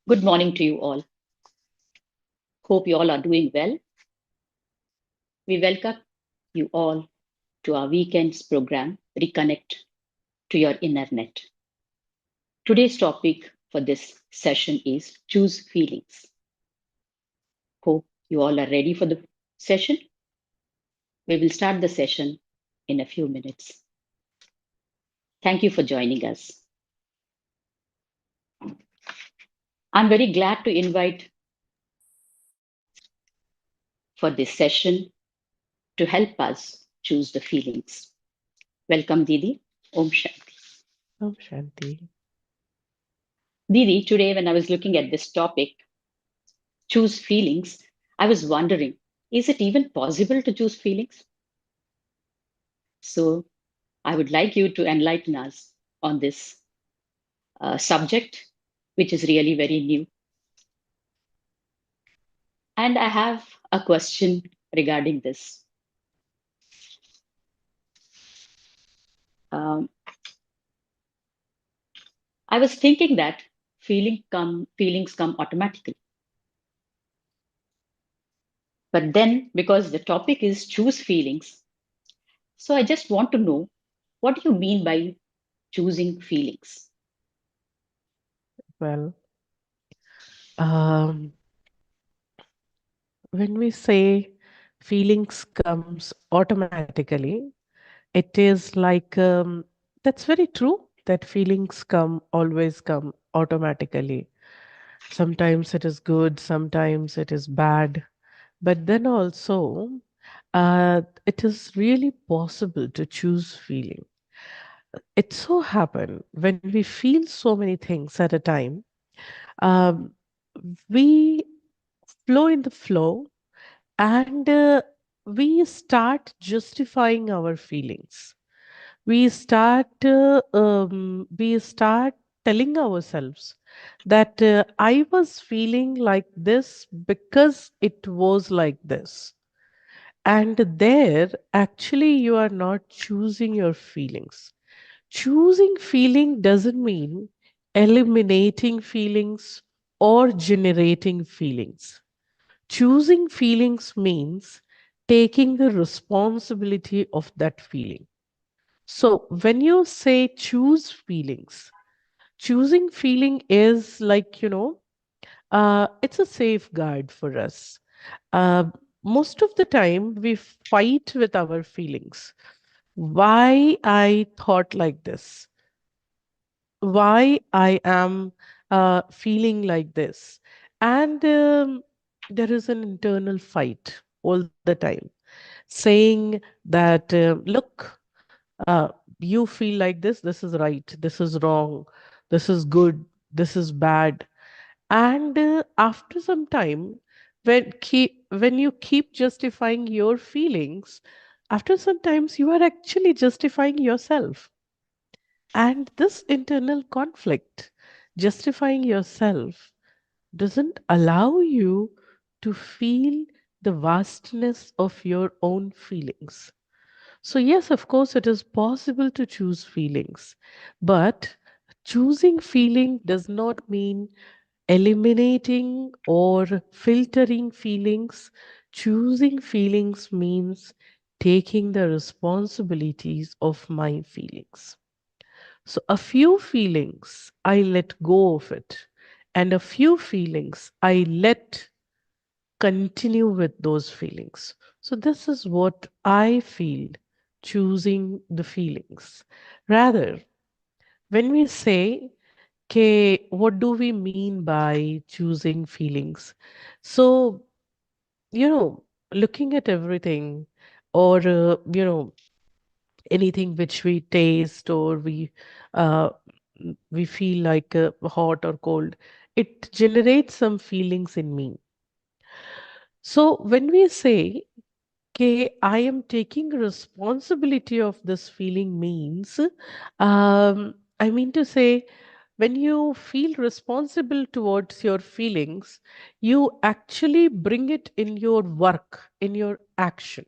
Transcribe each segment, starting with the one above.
Good morning to you all. Hope you all are doing well. We welcome you all to our weekend's program, Reconnect to your InnerNet. Today's topic for this session is choose feelings. Hope you all are ready for the session. We will start the session in a few minutes. Thank you for joining us. I'm very glad to invite for this session to help us choose the feelings. Welcome, Didi. Om Shanti. Om Shanti. Didi, today when I was looking at this topic, choose feelings, I was wondering, is it even possible to choose feelings? So I would like you to enlighten us on this subject, which is really very new. And I have a question regarding this. Um, I was thinking that feelings come automatically. But then, because the topic is choose feelings, so I just want to know, what do you mean by choosing feelings? Well, um, when we say feelings comes automatically, it is like that's very true that feelings always come automatically. Sometimes it is good, sometimes it is bad, but then also it is really possible to choose feeling. It so happen when we feel so many things at a time, um, we flow in the flow and we start justifying our feelings. We start telling ourselves that I was feeling like this because it was like this. And there, actually, you are not choosing your feelings. Choosing feeling doesn't mean eliminating feelings or generating feelings. Choosing feelings means taking the responsibility of that feeling. So when you say choose feelings, choosing feeling is like, it's a safeguard for us. Uh, Most of the time, we fight with our feelings. Why I thought like this? Why I am feeling like this? And there is an internal fight all the time, saying that, look, you feel like this is right, this is wrong, this is good, this is bad. And after some time, when you keep justifying your feelings, after sometimes you are actually justifying yourself. And this internal conflict, justifying yourself, doesn't allow you to feel the vastness of your own feelings. So, yes, of course, it is possible to choose feelings, but choosing feeling does not mean eliminating or filtering feelings. Choosing feelings means taking the responsibilities of my feelings. So, a few feelings I let go of it, and a few feelings I let continue with those feelings. So, this is what I feel choosing the feelings. Rather, when we say, okay, what do we mean by choosing feelings? So, looking at everything, or, anything which we taste, or uh, we feel like hot or cold, it generates some feelings in me. So, when we say, okay, I am taking responsibility of this feeling means, I mean to say, when you feel responsible towards your feelings, you actually bring it in your work, in your action.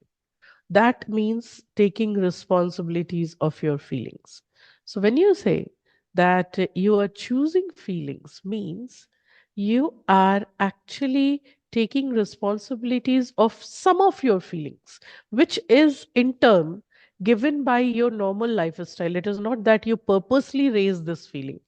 That means taking responsibilities of your feelings. So when you say that you are choosing feelings, means you are actually taking responsibilities of some of your feelings, which is in turn given by your normal lifestyle. It is not that you purposely raise this feeling.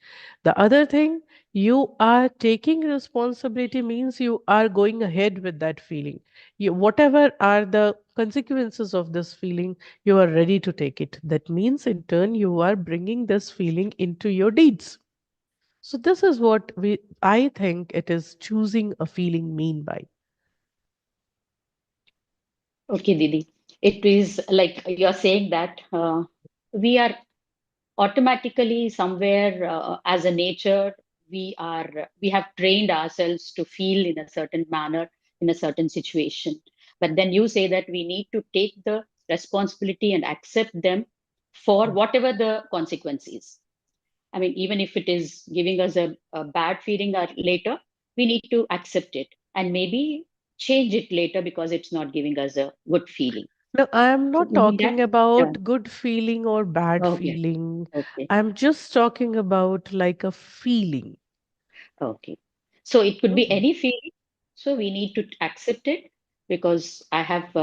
The other thing, you are taking responsibility means you are going ahead with that feeling. Whatever are the consequences of this feeling, you are ready to take it. That means in turn you are bringing this feeling into your deeds. So this is what I think it is choosing a feeling mean by. Okay, Didi. It is like you're saying that we are automatically somewhere as a nature, we have trained ourselves to feel in a certain manner in a certain situation. But then you say that we need to take the responsibility and accept them for whatever the consequence is. I mean, even if it is giving us a bad feeling later, we need to accept it and maybe change it later because it's not giving us a good feeling. No, I am So not you mean that? talking Yeah. about good feeling or bad Okay. feeling. Okay. I'm just talking about like a feeling. Okay. So it could be Mhm. any feeling. So we need to accept it because I have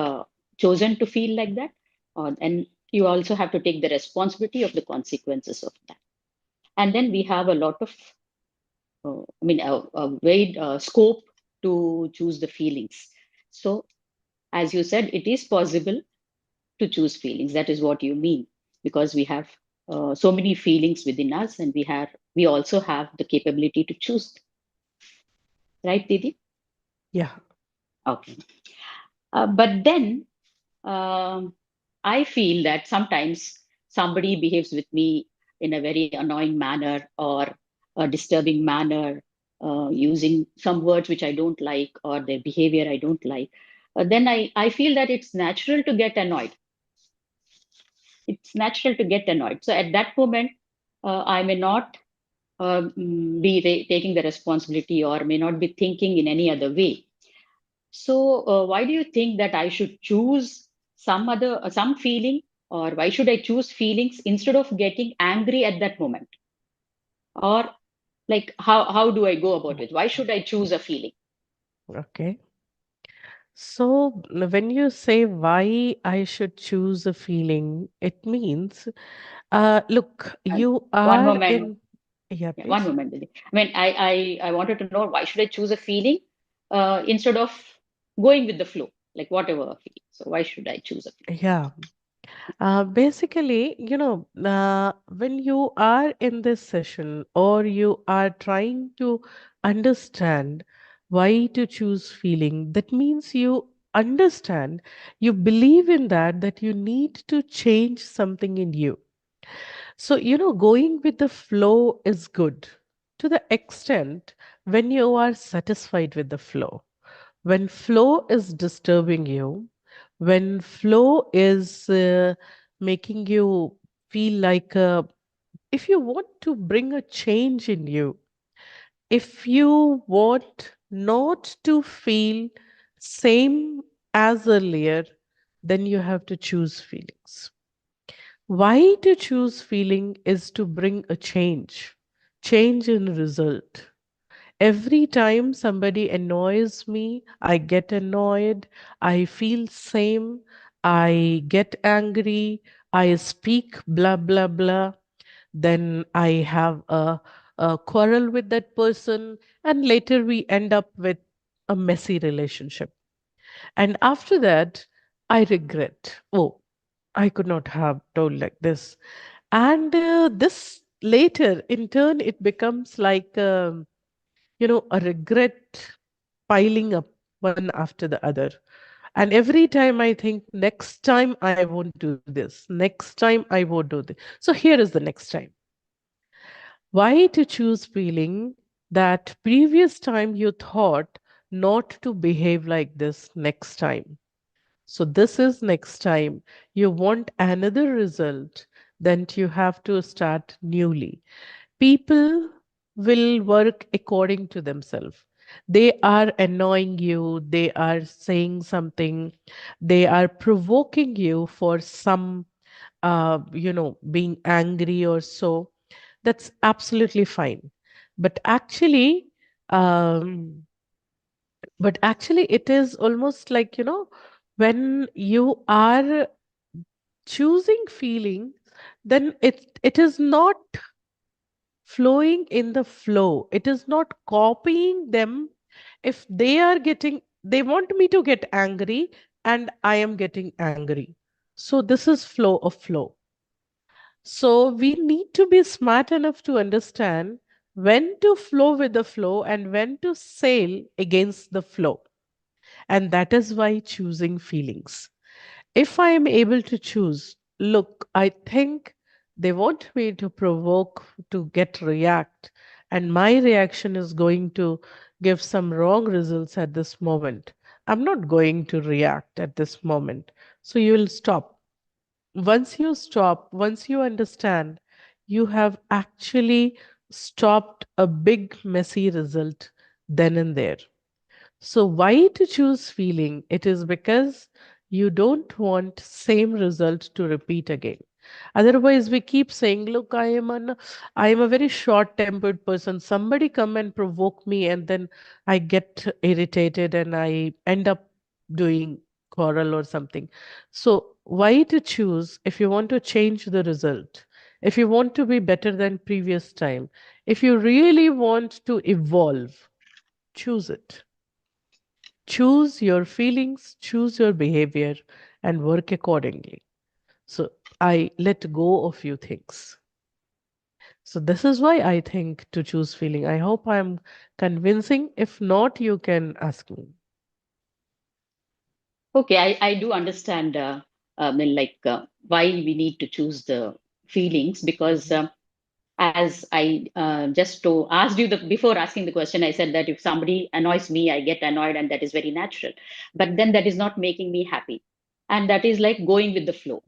chosen to feel like that. And you also have to take the responsibility of the consequences of that. And then we have a lot of, a wide scope to choose the feelings. So, as you said, it is possible to choose feelings. That is what you mean, because we have so many feelings within us, and we also have the capability to choose. Right, Didi? Yeah. Okay. But then I feel that sometimes somebody behaves with me in a very annoying manner or a disturbing manner, using some words which I don't like or their behavior I don't like. Then I feel that it's natural to get annoyed. It's natural to get annoyed. So at that moment, I may not be taking the responsibility or may not be thinking in any other way. So, why do you think that I should choose some feeling, or why should I choose feelings instead of getting angry at that moment? Or like, how do I go about it? Why should I choose a feeling? Okay. So when you say why I should choose a feeling, it means, look, And you one are moment, in, yeah, yeah, one please. moment, Lily. I mean, I wanted to know why should I choose a feeling instead of going with the flow, like whatever a feeling. So, why should I choose a feeling? Yeah. Basically, when you are in this session or you are trying to understand why to choose feeling, that means you understand, you believe in that you need to change something in you. So, going with the flow is good to the extent when you are satisfied with the flow. When flow is disturbing you, when flow is making you feel like, if you want to bring a change in you, if you want not to feel same as earlier, then you have to choose feelings. Why to choose feeling is to bring a change in result. Every time somebody annoys me, I get annoyed, I feel same, I get angry, I speak blah blah blah, then I have a quarrel with that person, and later we end up with a messy relationship. And after that, I regret. Oh, I could not have told like this. And this later, in turn, it becomes like, a regret piling up one after the other. And every time I think, next time I won't do this, next time I won't do this. So here is the next time. Why to choose feeling that previous time you thought not to behave like this next time? So this is next time you want another result, then you have to start newly. People will work according to themselves. They are annoying you, they are saying something, they are provoking you for some, being angry or so. That's absolutely fine. But actually, Um, but actually, it is almost like, when you are choosing feeling, then it is not flowing in the flow. It is not copying them. If they want me to get angry, and I am getting angry. So this is flow of flow. So we need to be smart enough to understand when to flow with the flow and when to sail against the flow. And that is why choosing feelings. If I am able to choose, look, I think they want me to provoke, to get react, and my reaction is going to give some wrong results at this moment. I'm not going to react at this moment. So you will stop. Once you stop, once you understand, you have actually stopped a big messy result then and there. So why to choose feeling? It is because you don't want same result to repeat again. Otherwise, we keep saying, look, I am a very short-tempered person. Somebody come and provoke me, and then I get irritated and I end up doing quarrel or something. So why to choose if you want to change the result? If you want to be better than previous time, if you really want to evolve, choose it. Choose your feelings, choose your behavior, and work accordingly. So I let go of few things. So this is why I think to choose feeling. I hope I'm convincing. If not, you can ask me. Okay, I do understand, why we need to choose the feelings, because as I just to asked you before asking the question, I said that if somebody annoys me, I get annoyed, and that is very natural. But then that is not making me happy, and that is like going with the flow.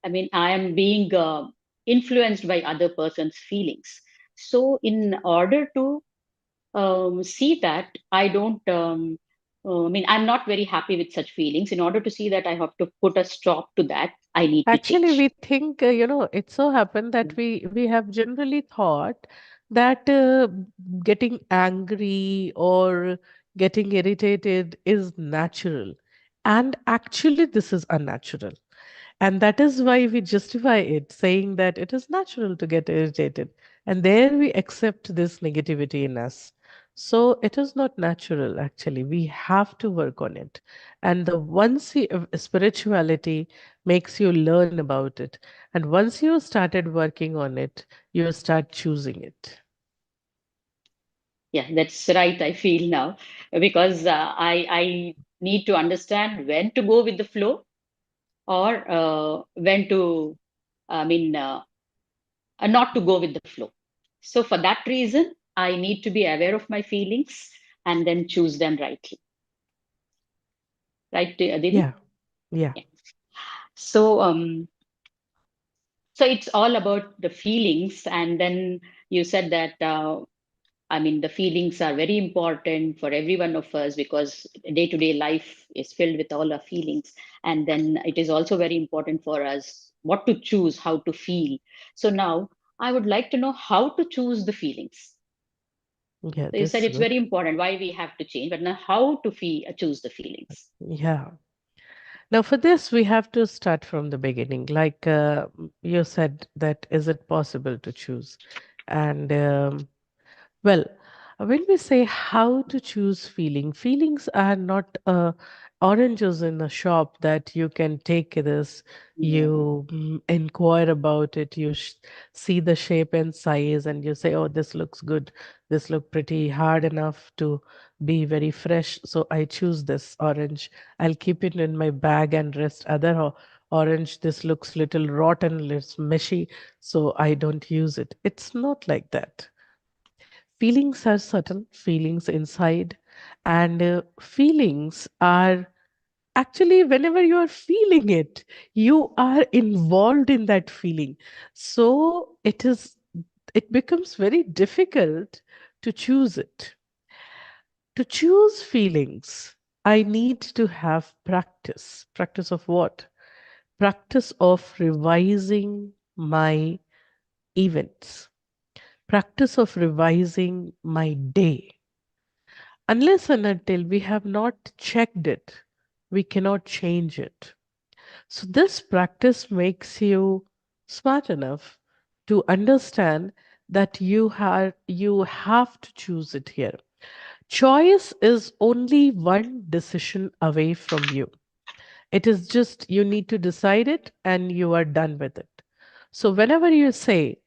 I mean, I am being influenced by other person's feelings. So, in order to see that, I don't. I mean, I'm not very happy with such feelings. In order to see that, I have to put a stop to that. I need to Actually, change. we think, it so happened that we have generally thought that getting angry or getting irritated is natural. And actually, this is unnatural. And that is why we justify it, saying that it is natural to get irritated. And there we accept this negativity in us. So it is not natural, actually. We have to work on it. And the spirituality makes you learn about it. And once you started working on it, you start choosing it. Yeah, that's right. I feel now, because I need to understand when to go with the flow, or when to, I mean, not to go with the flow. So for that reason, I need to be aware of my feelings and then choose them rightly. Right, Didi? Yeah, yeah, Yeah. So so it's all about the feelings, and then you said that. I mean, the feelings are very important for every one of us, because day to day life is filled with all our feelings. And then it is also very important for us what to choose, how to feel. So now I would like to know how to choose the feelings. yeah, So you said this it's good. very important why we have to change, but now how to choose the feelings. Yeah. Now, for this, we have to start from the beginning. Like you said, that is it possible to choose? And well, when we say how to choose feelings are not oranges in a shop that you can take this, Yeah. you inquire about it, you see the shape and size, and you say, oh, this looks good. This look pretty hard enough to be very fresh. So I choose this orange. I'll keep it in my bag and rest other orange. This looks little rotten, it's meshy, so I don't use it. It's not like that. Feelings are subtle, feelings inside, and feelings are actually, whenever you are feeling it, you are involved in that feeling. So it becomes very difficult to choose it. To choose feelings, I need to have practice. Practice of what? Practice of revising my events, practice of revising my day, Unless and until we have not checked it, we cannot change it. So, this practice makes you smart enough to understand that you have to choose it here. Choice is only one decision away from you. It is just you need to decide it and you are done with it. So, whenever you say,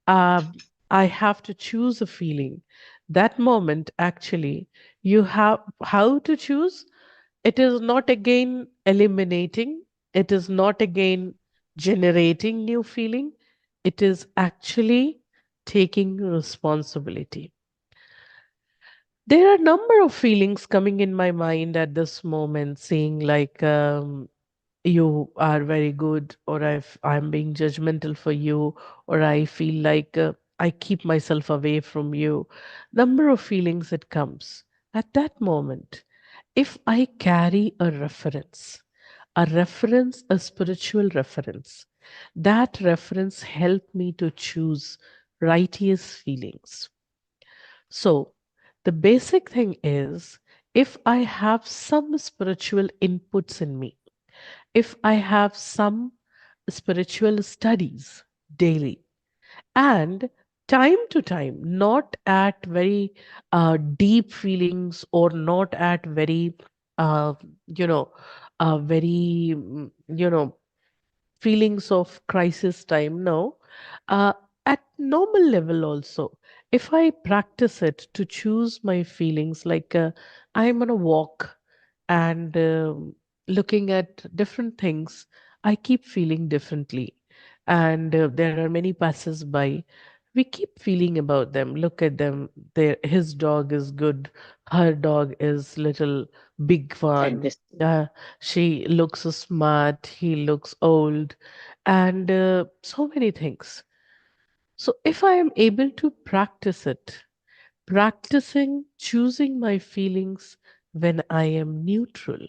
I have to choose a feeling, that moment actually you have how to choose. It is not again eliminating, it is not again generating new feeling, it is actually taking responsibility. There are a number of feelings coming in my mind at this moment, saying like, you are very good, or I'm being judgmental for you, or I feel like I keep myself away from you. Number of feelings that comes at that moment. If I carry a spiritual reference, that reference help me to choose righteous feelings. So the basic thing is, if I have some spiritual inputs in me, if I have some spiritual studies daily, and time to time, not at very deep feelings, or not at very, uh, you know, very, feelings of crisis time. No, uh, at normal level also, if I practice it to choose my feelings, like I'm on a walk and looking at different things, I keep feeling differently. And there are many passes by. We keep feeling about them. Look at them. His dog is good. Her dog is little big And one. this, She looks so smart. He looks old, and so many things. So if I am able to practice it, practicing choosing my feelings when I am neutral.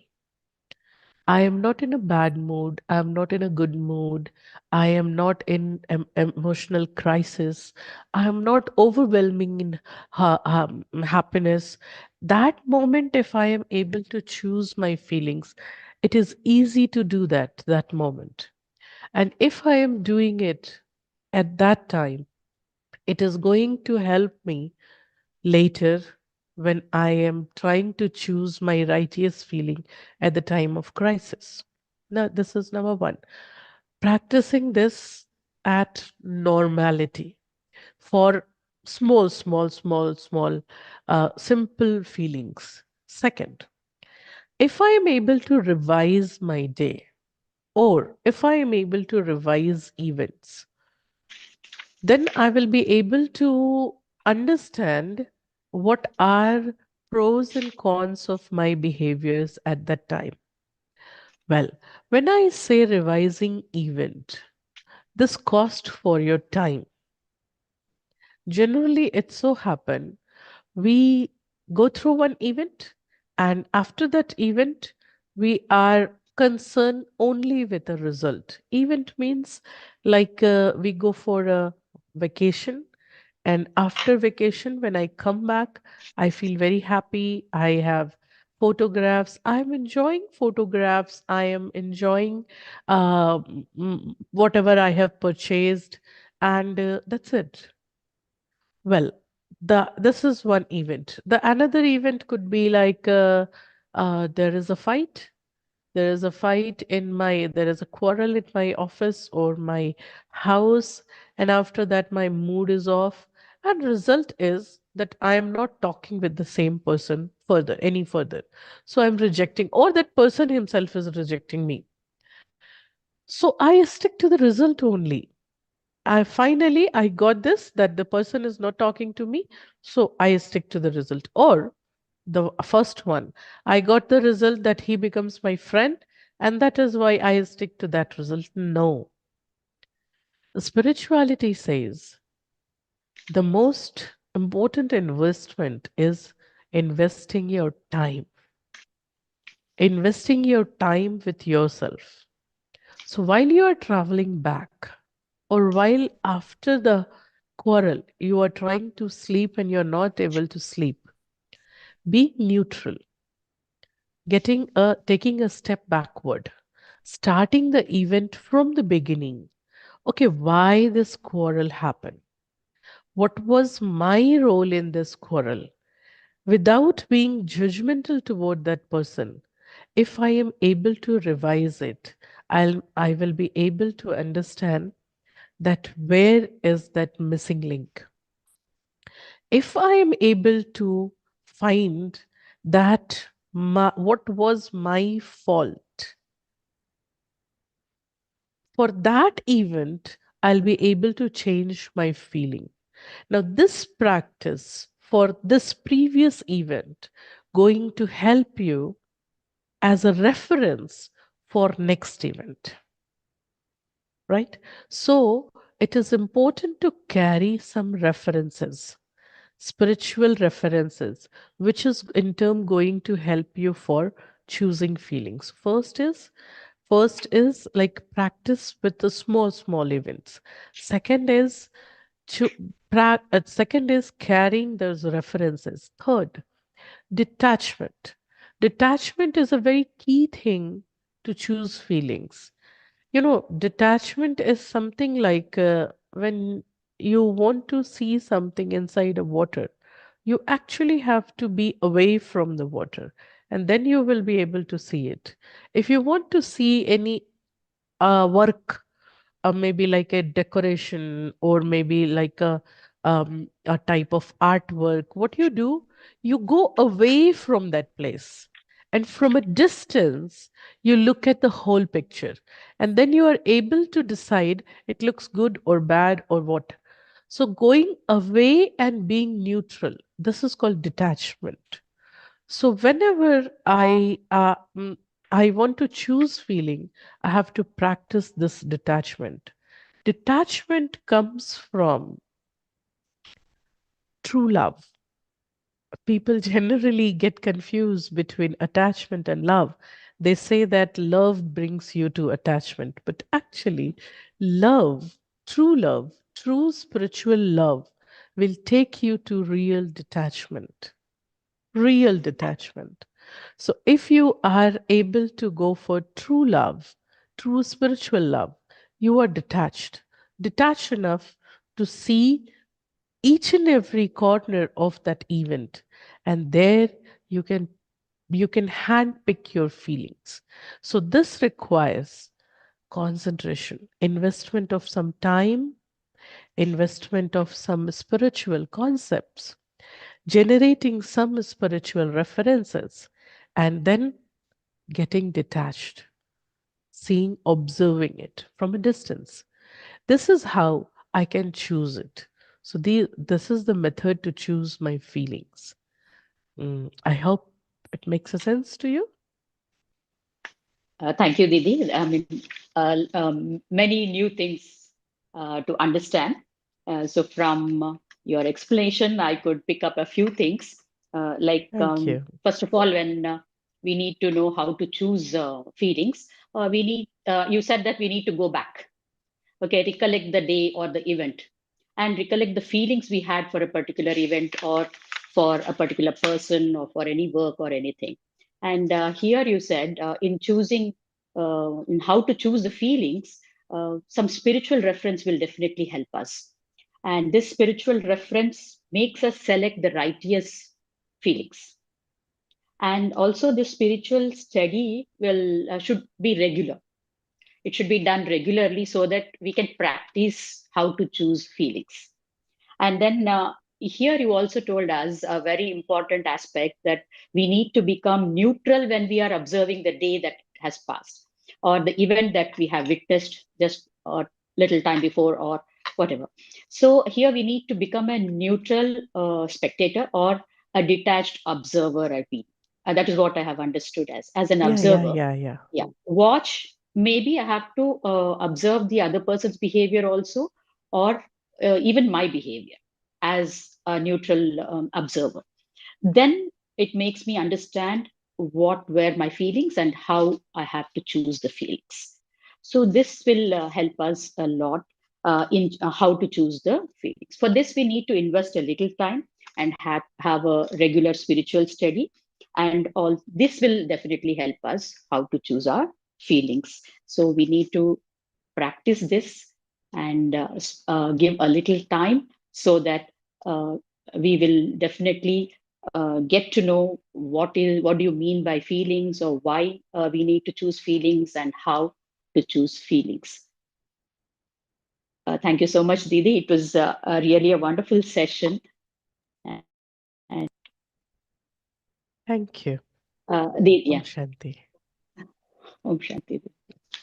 I am not in a bad mood. I am not in a good mood. I am not in emotional crisis. I am not overwhelming in happiness. That moment, if I am able to choose my feelings, it is easy to do that, that moment. And if I am doing it at that time, it is going to help me later when I am trying to choose my righteous feeling at the time of crisis. Now, this is number one. Practicing this at normality for small, simple feelings. Second, if I am able to revise my day, or if I am able to revise events, then I will be able to understand what are pros and cons of my behaviors at that time. Well, when I say revising event, this cost for your time. Generally, it so happen we go through one event, and after that event, we are concerned only with the result. Event means like we go for a vacation, and after vacation, when I come back, I feel very happy. I have photographs. I'm enjoying photographs. I am enjoying whatever I have purchased, and that's it. Well, this is one event. The another event could be like there is a fight. There is a quarrel in my office or my house, and after that my mood is off. And result is that I am not talking with the same person any further. So I'm rejecting, or that person himself is rejecting me. So I stick to the result only. I got this, that the person is not talking to me, so I stick to the result. Or the first one, I got the result that he becomes my friend, and that is why I stick to that result. No. Spirituality says the most important investment is investing your time, investing your time with yourself. So while you are traveling back, or while after the quarrel, you are trying to sleep and you're not able to sleep, Being neutral, taking a step backward, starting the event from the beginning. Okay, why this quarrel happened? What was my role in this quarrel? Without being judgmental toward that person, if I am able to revise it, I will be able to understand that where is that missing link. If I am able to find that what was my fault for that event, I'll be able to change my feeling. Now, this practice for this previous event going to help you as a reference for next event, right? So it is important to carry some references, spiritual references, which is in turn going to help you for choosing feelings. First is like practice with the small events. Second is second is carrying those references. Third, detachment. Detachment is a very key thing to choose feelings. Detachment is something like when you want to see something inside a water, you actually have to be away from the water, and then you will be able to see it. If you want to see any work, maybe like a decoration or maybe like a type of artwork, what you do, you go away from that place, and from a distance you look at the whole picture, and then you are able to decide it looks good or bad or what. So going away and being neutral, this is called detachment. So whenever I want to choose feeling, I have to practice this detachment. Detachment comes from true love. People generally get confused between attachment and love. They say that love brings you to attachment, but actually, love, true spiritual love, will take you to real detachment. Real detachment. So, if you are able to go for true love, true spiritual love, you are detached enough to see each and every corner of that event, and there you can you can handpick your feelings. So this requires concentration, investment of some time, investment of some spiritual concepts, generating some spiritual references, and then getting detached, seeing, observing it from a distance. This is how I can choose it. So this is the method to choose my feelings. I hope it makes a sense to you. Thank you, Didi. I mean, many new things to understand. So from your explanation, I could pick up a few things. Thank you. First of all, when we need to know how to choose feelings, you said that we need to go back. Okay, recollect the day or the event, and recollect the feelings we had for a particular event or for a particular person or for any work or anything. And here you said in choosing, in how to choose the feelings, some spiritual reference will definitely help us. And this spiritual reference makes us select the righteous feelings. And also, the spiritual study will should be regular. It should be done regularly so that we can practice how to choose feelings. And then here you also told us a very important aspect, that we need to become neutral when we are observing the day that has passed or the event that we have witnessed just a little time before or whatever. So here we need to become a neutral spectator or a detached observer, I feel. That is what I have understood as an Yeah, yeah, observer. yeah, yeah. Yeah, watch. Maybe I have to observe the other person's behavior also, or even my behavior as a neutral observer. Then it makes me understand what were my feelings and how I have to choose the feelings. So this will help us a lot in how to choose the feelings. For this, we need to invest a little time. and have a regular spiritual study. And all this will definitely help us how to choose our feelings. So we need to practice this and give a little time so that we will definitely get to know what do you mean by feelings, or why we need to choose feelings, and how to choose feelings. Thank you so much, Didi. It was really a wonderful session. And Thank you. Yeah. Om Shanti. Om Shanti.